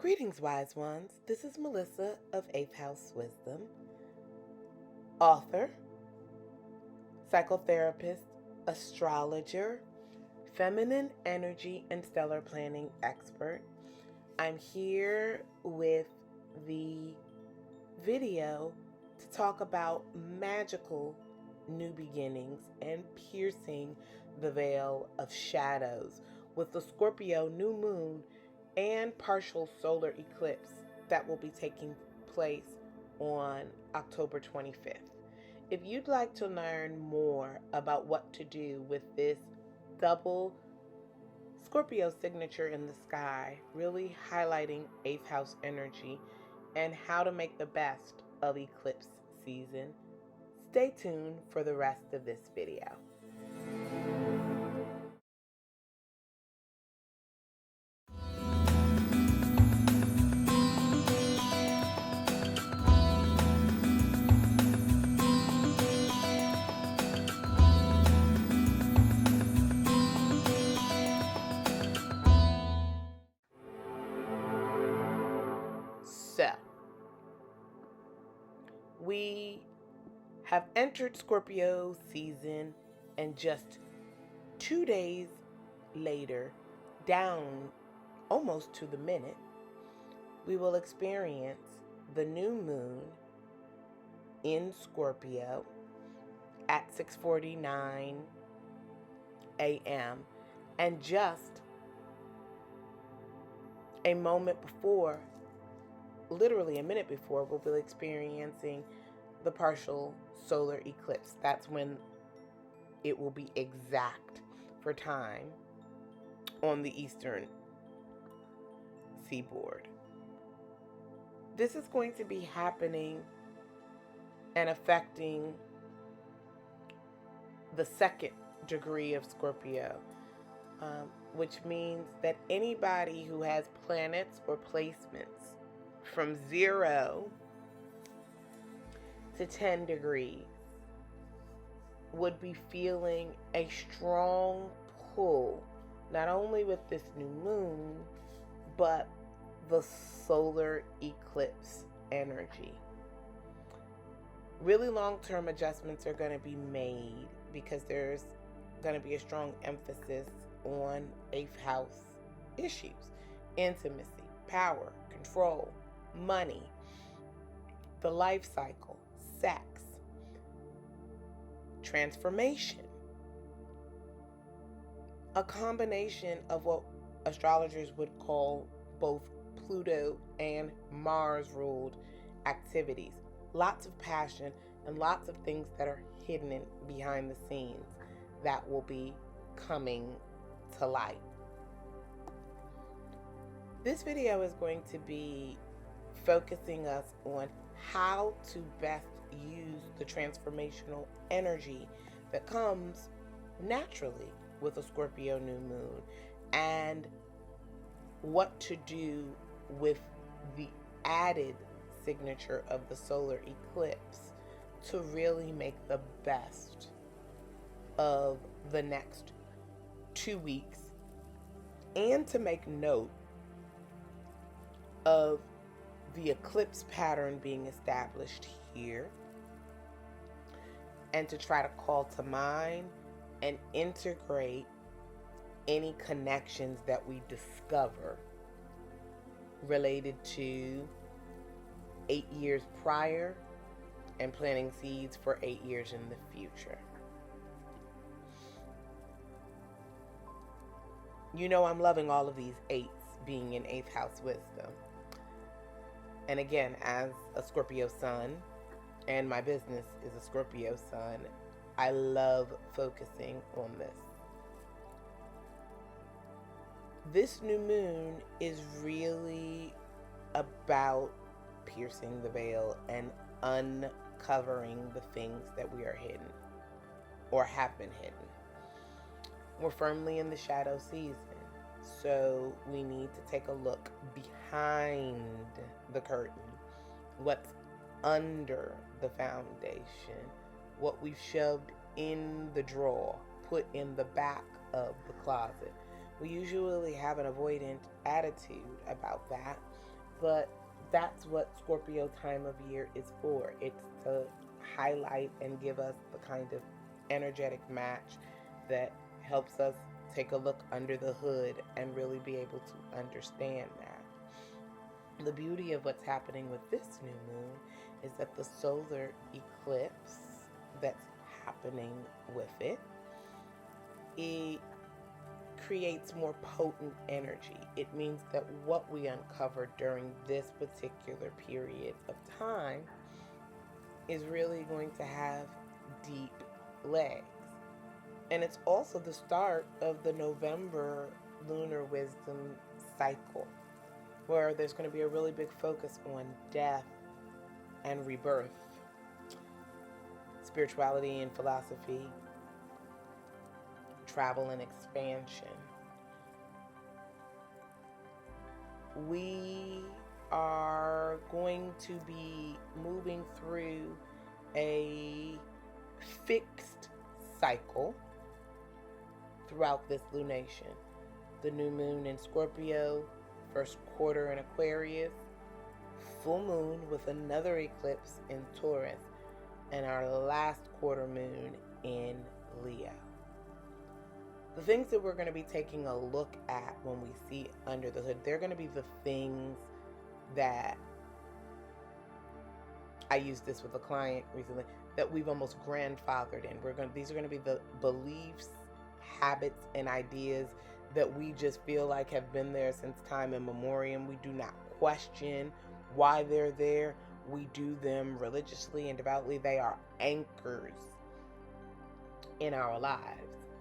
Greetings, wise ones. This is Melissa of 8th House Wisdom, author, psychotherapist, astrologer, feminine energy and stellar planning expert. I'm here with the video to talk about magical new beginnings and piercing the veil of shadows with the Scorpio new moon and partial solar eclipse that will be taking place on October 25th. If you'd like to learn more about what to do with this double Scorpio signature in the sky, really highlighting 8th house energy and how to make the best of eclipse season, stay tuned for the rest of this video. So, we have entered Scorpio season, and just 2 days later, down almost to the minute, we will experience the new moon in Scorpio at 6:49 a.m. and just a moment before, literally a minute before, we'll be experiencing the partial solar eclipse. That's when it will be exact for time on the eastern seaboard. This is going to be happening and affecting the second degree of Scorpio, which means that anybody who has planets or placements from 0 to 10 degrees would be feeling a strong pull, not only with this new moon, but the solar eclipse energy. Really long-term adjustments are going to be made because there's going to be a strong emphasis on 8th house issues: intimacy, power, control, money, the life cycle, sex, transformation. A combination of what astrologers would call both Pluto and Mars ruled activities. Lots of passion and lots of things that are hidden behind the scenes that will be coming to light. This video is going to be focusing us on how to best use the transformational energy that comes naturally with a Scorpio new moon, and what to do with the added signature of the solar eclipse to really make the best of the next 2 weeks, and to make note of the eclipse pattern being established here, and to try to call to mind and integrate any connections that we discover related to 8 years prior and planting seeds for 8 years in the future. You know, I'm loving all of these 8s being in 8th house wisdom. And again, as a Scorpio sun, and my business is a Scorpio sun, I love focusing on this. This new moon is really about piercing the veil and uncovering the things that we are hidden or have been hidden. We're firmly in the shadow season, so we need to take a look behind the curtain, what's under the foundation, what we've shoved in the drawer, put in the back of the closet. We usually have an avoidant attitude about that, but that's what Scorpio time of year is for. It's to highlight and give us the kind of energetic match that helps us take a look under the hood and really be able to understand that. The beauty of what's happening with this new moon is that the solar eclipse that's happening with it creates more potent energy. It means that what we uncover during this particular period of time is really going to have deep legs. And it's also the start of the November lunar wisdom cycle, where there's going to be a really big focus on death and rebirth, spirituality and philosophy, travel and expansion. We are going to be moving through a fixed cycle throughout this lunation. The new moon in Scorpio, first quarter in Aquarius, full moon with another eclipse in Taurus, and our last quarter moon in Leo. The things that we're going to be taking a look at when we see under the hood, they're going to be the things that I used this with a client recently that we've almost grandfathered in. These are going to be the beliefs, habits, and ideas that we just feel like have been there since time immemorial. We do not question why they're there. We do them religiously and devoutly. They are anchors in our lives.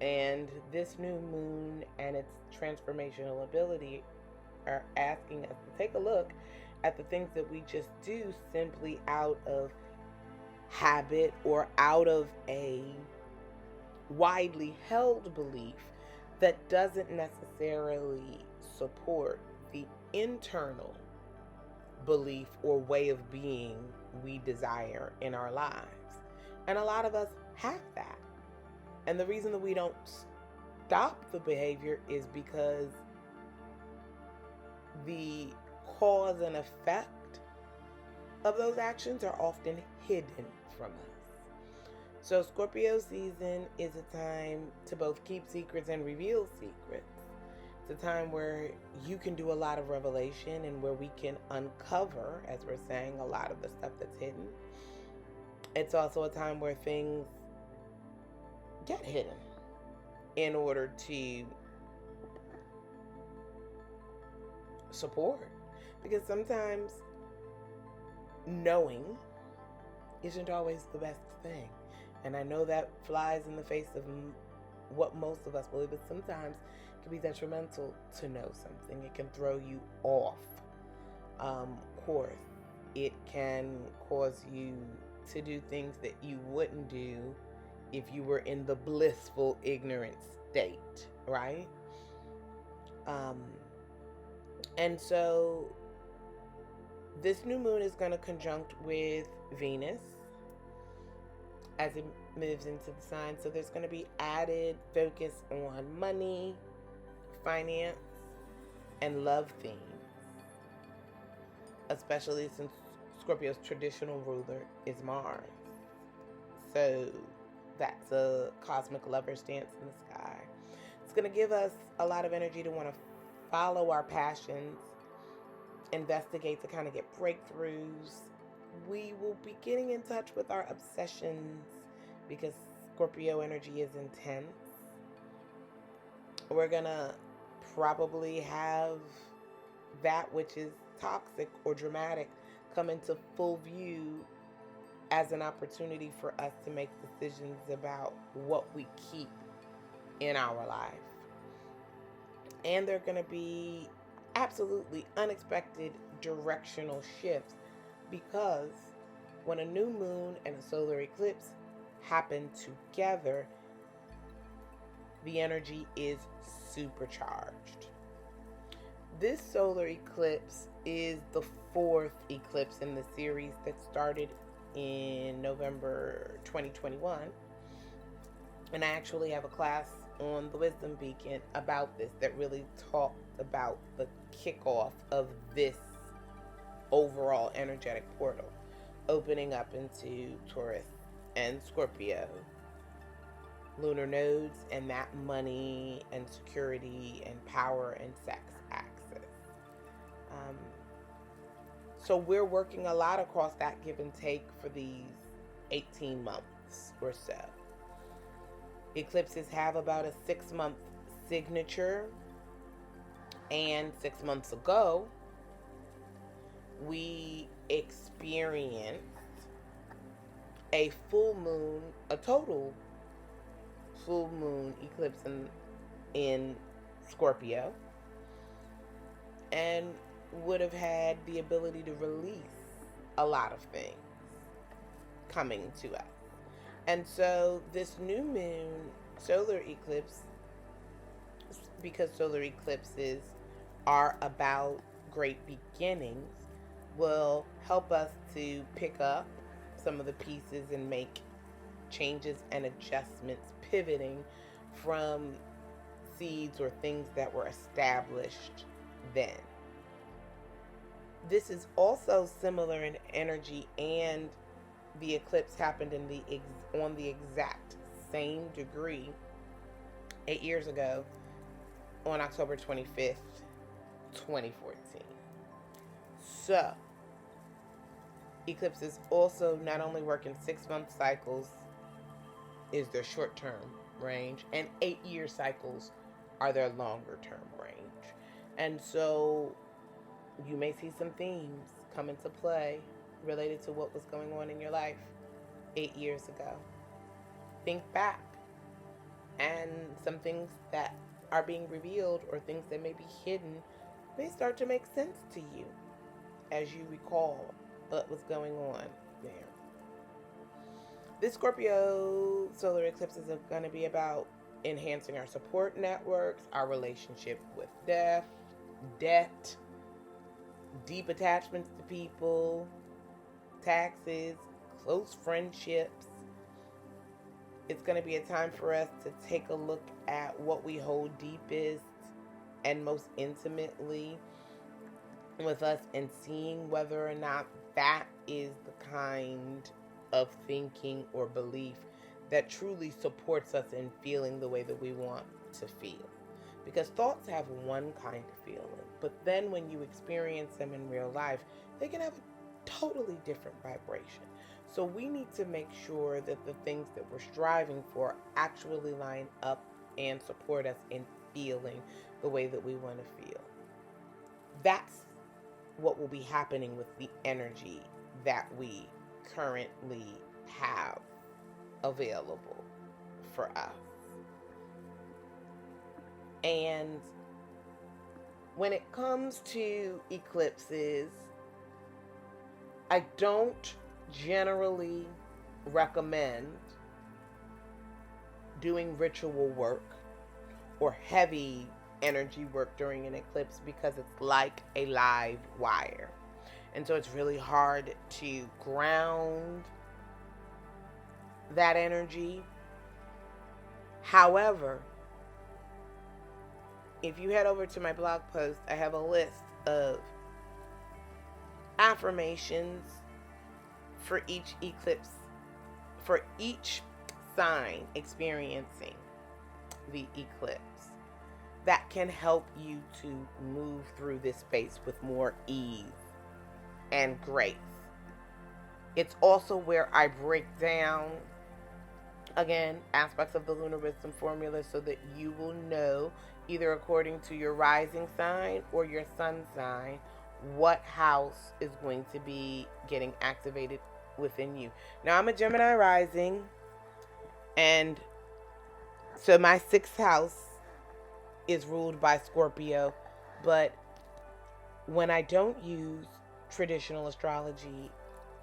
And this new moon and its transformational ability are asking us to take a look at the things that we just do simply out of habit or out of a widely held belief that doesn't necessarily support the internal belief or way of being we desire in our lives. And a lot of us have that. And the reason that we don't stop the behavior is because the cause and effect of those actions are often hidden from us. So Scorpio season is a time to both keep secrets and reveal secrets. It's a time where you can do a lot of revelation and where we can uncover, as we're saying, a lot of the stuff that's hidden. It's also a time where things get hidden in order to support. Because sometimes knowing isn't always the best thing. And I know that flies in the face of what most of us believe, but sometimes it can be detrimental to know something. It can throw you off course. It can cause you to do things that you wouldn't do if you were in the blissful ignorant state, right? And so this new moon is going to conjunct with Venus as it moves into the sign. So there's going to be added focus on money, finance, and love themes, especially since Scorpio's traditional ruler is Mars. So that's a cosmic lover stance in the sky. It's going to give us a lot of energy to want to follow our passions, investigate to kind of get breakthroughs. We will be getting in touch with our obsessions because Scorpio energy is intense. We're going to probably have that which is toxic or dramatic come into full view as an opportunity for us to make decisions about what we keep in our life. And there are going to be absolutely unexpected directional shifts because when a new moon and a solar eclipse happen together, the energy is supercharged. This solar eclipse is the fourth eclipse in the series that started in November 2021. And I actually have a class on the Wisdom Beacon about this that really talked about the kickoff of this overall energetic portal, opening up into Taurus and Scorpio lunar nodes, and that money and security and power and sex axis. So we're working a lot across that give and take for these 18 months or so. Eclipses have about a 6-month signature, and 6 months ago we experienced a total full moon eclipse in Scorpio, and would have had the ability to release a lot of things coming to us. And so this new moon solar eclipse, because solar eclipses are about great beginnings, will help us to pick up some of the pieces and make changes and adjustments, pivoting from seeds or things that were established then. This is also similar in energy, and the eclipse happened on the exact same degree 8 years ago on October 25th, 2014. So, eclipses also not only work in 6-month cycles, is their short-term range, and 8-year cycles are their longer-term range. And so you may see some themes come into play related to what was going on in your life 8 years ago. Think back, and some things that are being revealed or things that may be hidden may start to make sense to you as you recall what was going on there. This Scorpio solar eclipse is going to be about enhancing our support networks, our relationship with death, debt, deep attachments to people, taxes, close friendships. It's going to be a time for us to take a look at what we hold deepest and most intimately with us, and seeing whether or not that is the kind of thinking or belief that truly supports us in feeling the way that we want to feel. Because thoughts have one kind of feeling, but then when you experience them in real life, they can have a totally different vibration. So we need to make sure that the things that we're striving for actually line up and support us in feeling the way that we want to feel. That's what will be happening with the energy that we currently have available for us. And when it comes to eclipses, I don't generally recommend doing ritual work or heavy energy work during an eclipse, because it's like a live wire. And so it's really hard to ground that energy. However, if you head over to my blog post, I have a list of affirmations for each eclipse, for each sign experiencing the eclipse, that can help you to move through this space with more ease and grace. It's also where I break down, again, aspects of the lunar wisdom formula, so that you will know, either according to your rising sign or your sun sign, what house is going to be getting activated within you. Now, I'm a Gemini rising, and so my 6th house is ruled by Scorpio, but when I don't use traditional astrology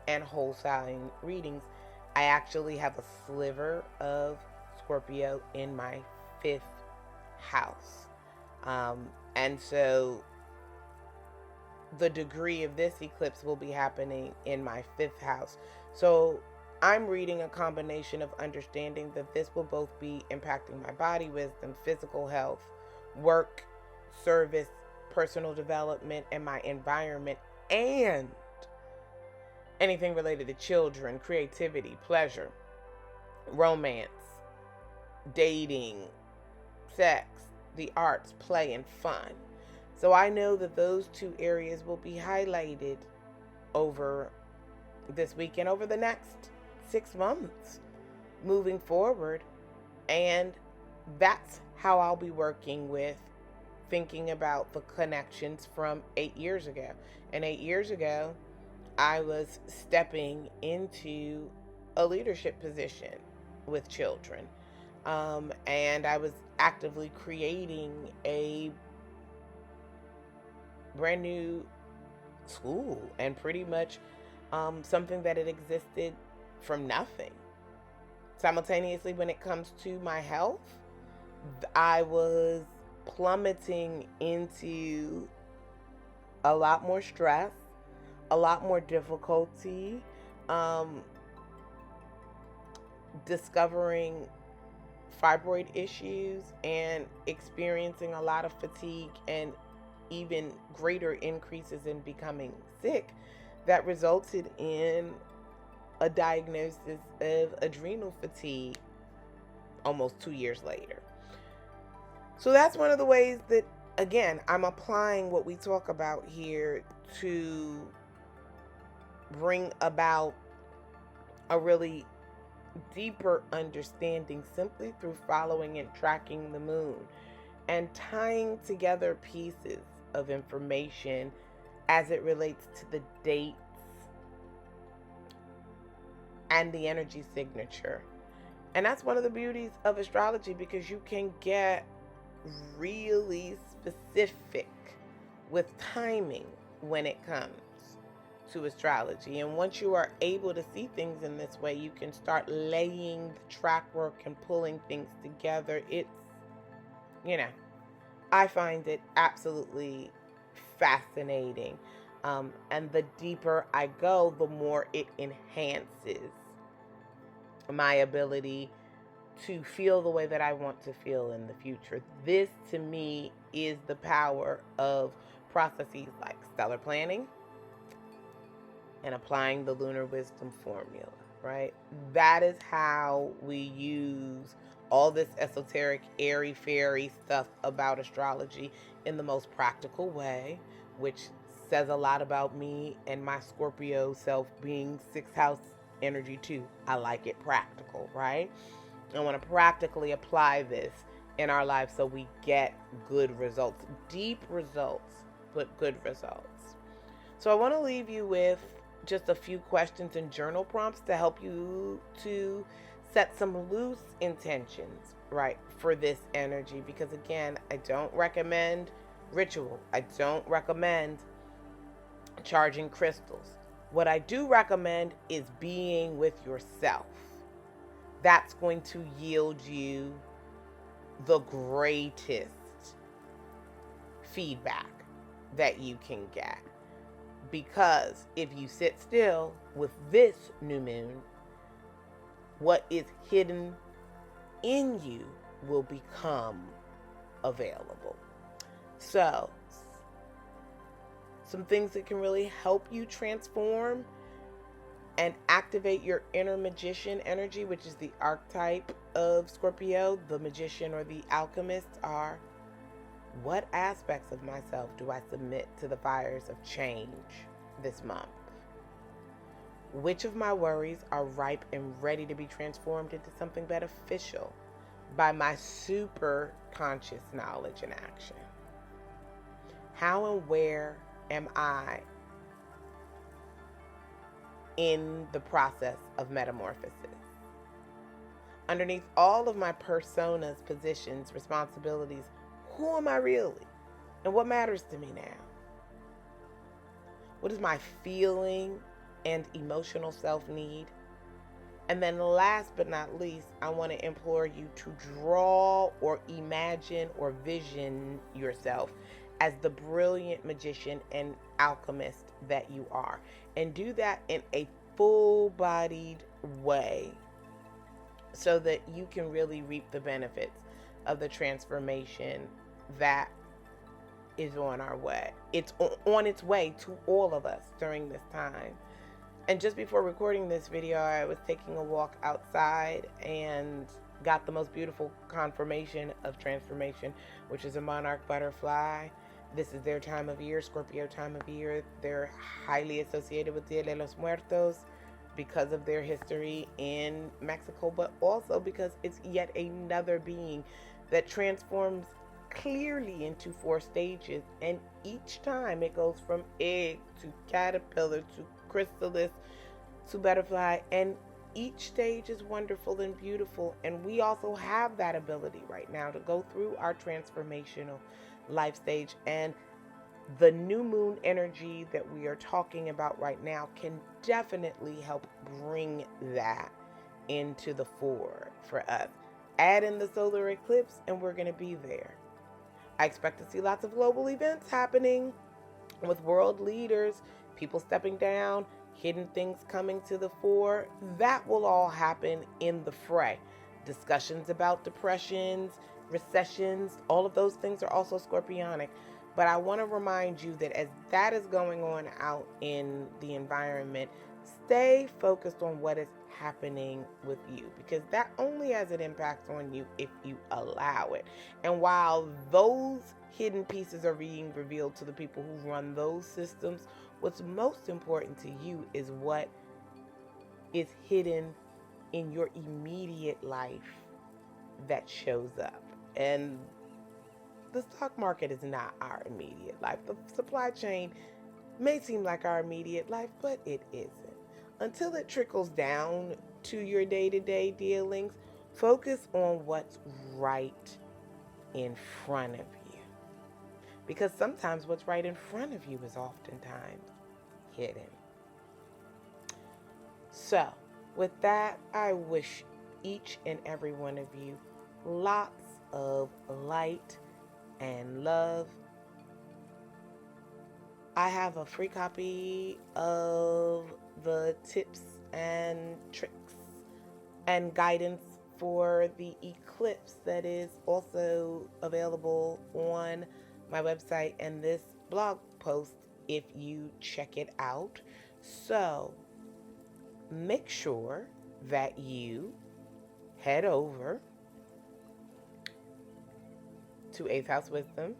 and whole sign readings, I actually have a sliver of Scorpio in my 5th house. And so the degree of this eclipse will be happening in my 5th house. So I'm reading a combination of understanding that this will both be impacting my body wisdom, physical health, work, service, personal development, and my environment and anything related to children, creativity, pleasure, romance, dating, sex, the arts, play, and fun. So I know that those two areas will be highlighted over this week and over the next 6 months moving forward. And that's how I'll be working with thinking about the connections from 8 years ago. And 8 years ago, I was stepping into a leadership position with children. And I was actively creating a brand new school, and pretty much something that had existed from nothing. Simultaneously, when it comes to my health, I was plummeting into a lot more stress, a lot more difficulty, discovering fibroid issues and experiencing a lot of fatigue and even greater increases in becoming sick that resulted in a diagnosis of adrenal fatigue almost 2 years later. So that's one of the ways that, again, I'm applying what we talk about here to bring about a really deeper understanding simply through following and tracking the moon and tying together pieces of information as it relates to the dates and the energy signature. And that's one of the beauties of astrology, because you can get really specific with timing when it comes to astrology. And once you are able to see things in this way, you can start laying the track work and pulling things together. It's, I find it absolutely fascinating. And the deeper I go, the more it enhances my ability to feel the way that I want to feel in the future. This, to me, is the power of processes like stellar planning and applying the lunar wisdom formula, right? That is how we use all this esoteric, airy-fairy stuff about astrology in the most practical way, which says a lot about me and my Scorpio self being 6th house energy too. I like it practical, right? I want to practically apply this in our lives so we get good results, deep results, but good results. So I want to leave you with just a few questions and journal prompts to help you to set some loose intentions, right, for this energy. Because again, I don't recommend ritual. I don't recommend charging crystals. What I do recommend is being with yourself. That's going to yield you the greatest feedback that you can get. Because if you sit still with this new moon, what is hidden in you will become available. So, some things that can really help you transform and activate your inner magician energy, which is the archetype of Scorpio, the magician or the alchemist, are: what aspects of myself do I submit to the fires of change this month? Which of my worries are ripe and ready to be transformed into something beneficial by my super conscious knowledge and action? How and where am I in the process of metamorphosis? Underneath all of my personas, positions, responsibilities, who am I really? And what matters to me now? What does my feeling and emotional self need? And then last but not least, I want to implore you to draw or imagine or vision yourself as the brilliant magician and alchemist that you are. And do that in a full-bodied way so that you can really reap the benefits of the transformation that is on our way. It's on its way to all of us during this time. And just before recording this video, I was taking a walk outside and got the most beautiful confirmation of transformation, which is a monarch butterfly. This is their time of year, Scorpio time of year. They're highly associated with Dia de los Muertos because of their history in Mexico, but also because it's yet another being that transforms clearly into 4 stages, and each time it goes from egg to caterpillar to chrysalis to butterfly, and each stage is wonderful and beautiful. And we also have that ability right now to go through our transformational life stage, and the new moon energy that we are talking about right now can definitely help bring that into the fore for us. Add in the solar eclipse and we're going to be there. I expect to see lots of global events happening with world leaders, people stepping down, hidden things coming to the fore. That will all happen in the fray. Discussions about depressions, recessions, all of those things are also scorpionic. But I want to remind you that as that is going on out in the environment, stay focused on what is happening with you, because that only has an impact on you if you allow it. And while those hidden pieces are being revealed to the people who run those systems, what's most important to you is what is hidden in your immediate life that shows up. And the stock market is not our immediate life. The supply chain may seem like our immediate life, but it isn't. Until it trickles down to your day-to-day dealings, focus on what's right in front of you. Because sometimes what's right in front of you is oftentimes hidden. So, with that, I wish each and every one of you lots of light and love. I have a free copy of the tips and tricks and guidance for the eclipse that is also available on my website and this blog post if you check it out. So make sure that you head over to 8th House Wisdom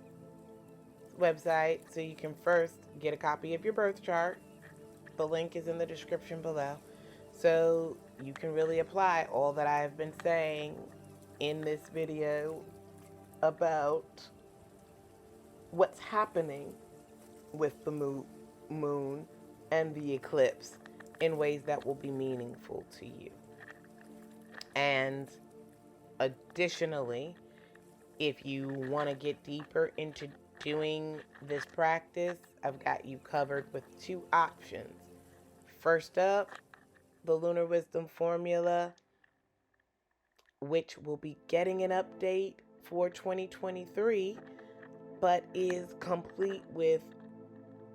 website so you can first get a copy of your birth chart. The link is in the description below, so you can really apply all that I've been saying in this video about what's happening with the moon and the eclipse in ways that will be meaningful to you. And additionally, if you want to get deeper into doing this practice, I've got you covered with 2 options. First up, the Lunar Wisdom Formula, which will be getting an update for 2023, but is complete with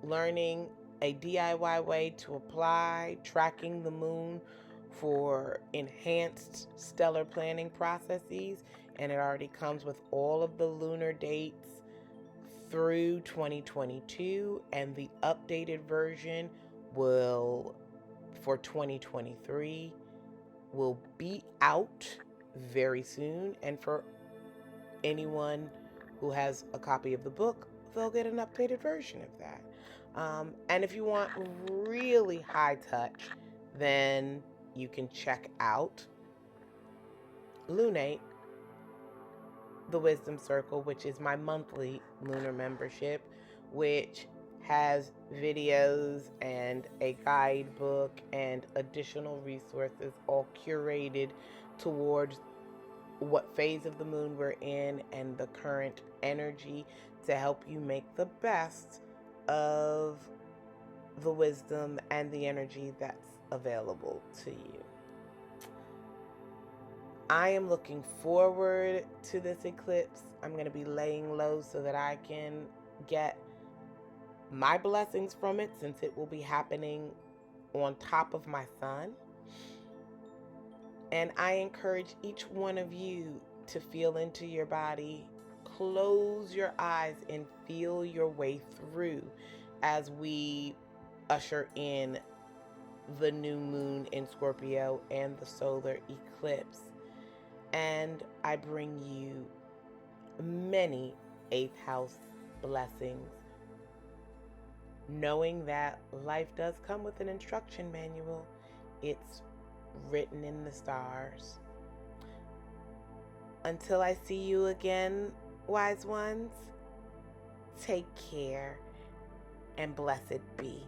learning a DIY way to apply, tracking the moon for enhanced stellar planning processes, and it already comes with all of the lunar dates through 2022, and the updated version will, for 2023, will be out very soon. And for anyone who has a copy of the book, they'll get an updated version of that. And if you want really high touch, then you can check out Lunate, the Wisdom Circle, which is my monthly lunar membership, which has videos and a guidebook and additional resources all curated towards what phase of the moon we're in and the current energy to help you make the best of the wisdom and the energy that's available to you. I am looking forward to this eclipse. I'm going to be laying low so that I can get my blessings from it, since it will be happening on top of my sun. And I encourage each one of you to feel into your body, close your eyes, and feel your way through as we usher in the new moon in Scorpio and the solar eclipse. And I bring you many 8th house blessings, knowing that life does come with an instruction manual. It's written in the stars. Until I see you again, wise ones, take care and blessed be.